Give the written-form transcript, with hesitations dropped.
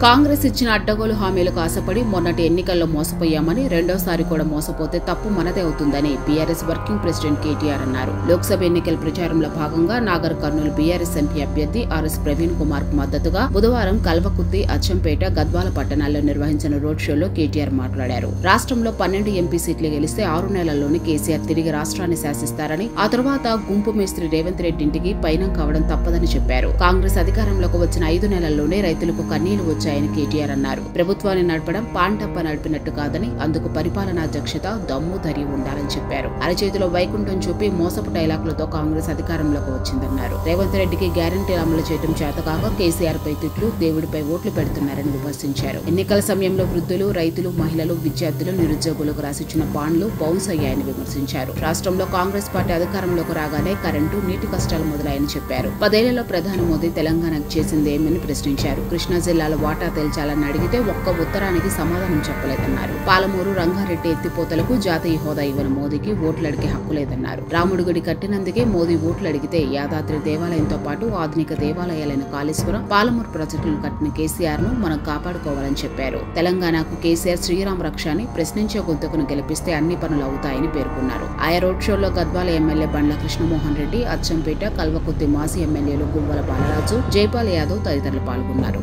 కాంగ్రెస్ ఇచ్చిన అడ్డగోలు హామీలకు ఆశపడి మొన్నటి ఎన్నికల్లో మోసపోయామని, రెండోసారి కూడా మోసపోతే తప్పు మనదే అవుతుందని బీఆర్ఎస్ వర్కింగ్ ప్రెసిడెంట్ కేటీఆర్ అన్నారు. లోక్సభ ఎన్నికల ప్రచారంలో భాగంగా నాగర్ కర్నూలు బీఆర్ఎస్ ఎంపీ అభ్యర్థి ఆర్ఎస్ ప్రవీణ్ కుమార్ కు మద్దతుగా బుధవారం కల్వకుర్తి, అచ్చంపేట, గద్వాల పట్టణాల్లో నిర్వహించిన రోడ్ షోలో కేటీఆర్ మాట్లాడారు. రాష్ట్రంలో 12 ఎంపీ సీట్లు గెలిస్తే 6 నెలల్లోనే కేసీఆర్ తిరిగి రాష్ట్రాన్ని శాసిస్తారని, ఆ తర్వాత గుంపు మేస్త్రి రేవంత్ రెడ్డి ఇంటికి పయనం కావడం తప్పదని చెప్పారు. కాంగ్రెస్ అధికారంలోకి వచ్చిన 5 నెలల్లోనే రైతులకు కన్నీళ్లు వచ్చాయని కేటీఆర్ అన్నారు. ప్రభుత్వాన్ని నడపడం పాంటప్ప నడిపినట్టు కాదని, అందుకు పరిపాలనా దక్షత, దమ్ము, ధైర్యం ఉండాలని చెప్పారు. అరచేతిలో వైకుంఠం చూపి మోసపు డైలాగులతో కాంగ్రెస్ అధికారంలోకి వచ్చిందన్నారు. రేవంత్ రెడ్డికి గ్యారంటీలు అమలు చేయడం చేతకాక కేసీఆర్ పై తిట్లు, దేవుడిపై ఓట్లు పెడుతున్నారని విమర్శించారు. ఎన్నికల సమయంలో వృద్ధులు, రైతులు, మహిళలు, విద్యార్థులు, నిరుద్యోగులకు రాసిచ్చిన బాండ్లు బౌన్స్ అయ్యాయని విమర్శించారు. రాష్ట్రంలో కాంగ్రెస్ పార్టీ అధికారంలోకి రాగానే కరెంటు, నీటి కష్టాలు మొదలయ్యని చెప్పారు. 10 ఏళ్లలో ప్రధాని మోదీ తెలంగాణకు చేసిందేమని ప్రశ్నించారు. కృష్ణా జిల్లాలో వాటా తేల్చాలని అడిగితే ఒక్క ఉత్తరానికి సమాధానం చెప్పలేదన్నారు. పాలమూరు, రంగారెడ్డి ఎత్తిపోతలకు జాతీయ హోదా ఇవ్వని మోదీకి ఓట్లు అడిగే హక్కు లేదన్నారు. రాముడి గుడి కట్టినందుకే మోదీ ఓట్లు అడిగితే యాదాద్రి దేవాలయంతో పాటు ఆధునిక దేవాలయాలైన కాళేశ్వరం, పాలమూరు ప్రాజెక్టులను కట్టిన కేసీఆర్ ను మనం కాపాడుకోవాలని చెప్పారు. తెలంగాణకు కేసీఆర్ శ్రీరామ రక్ష అని, ప్రశ్నించే గొంతుకును గెలిపిస్తే అన్ని పనులు అవుతాయని పేర్కొన్నారు. ఆయా రోడ్ షోలో గద్వాల ఎమ్మెల్యే బండ్ల కృష్ణమోహన్ రెడ్డి, అచ్చంపేట, కల్వకుర్తి మాజీ ఎమ్మెల్యేలు గువ్వల బాలరాజు, జైపాల్ యాదవ్ తదితరులు పాల్గొన్నారు.